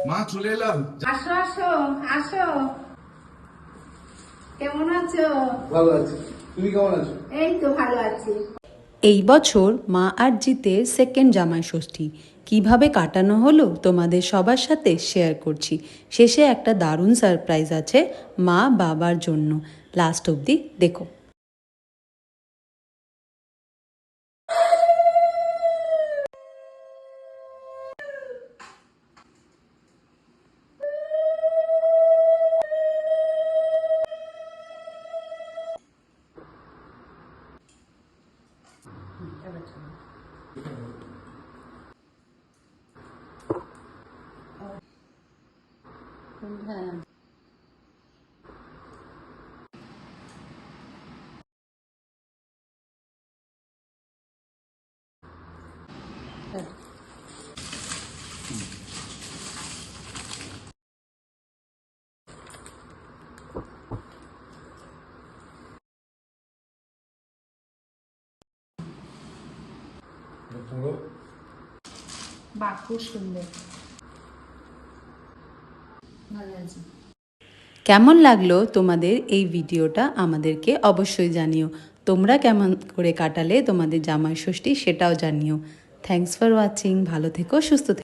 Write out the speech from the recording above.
মা চলে এলাম। আসো আসো আসো, কেমন আছো? ভালো আছি, তুমি কেমন আছো? এই তো ভালো আছি। এই বছর মা আর জিতের সেকেন্ড জামাই ষষ্ঠী কিভাবে কাটানো হলো তোমাদের সবার সাথে শেয়ার করছি। শেষে একটা দারুণ সারপ্রাইজ আছে মা বাবার জন্য, লাস্ট অবধি দেখো। হ্যাঁ, বাহ, খুব সুন্দর। ভালো আছে। কেমন লাগলো তোমাদের এই ভিডিওটা আমাদেরকে অবশ্যই জানিও। তোমরা কেমন করে কাটালে তোমাদের জামাই ষষ্ঠী সেটাও জানিও। Thanks for watching. ভালো থেকো, সুস্থ থেকো।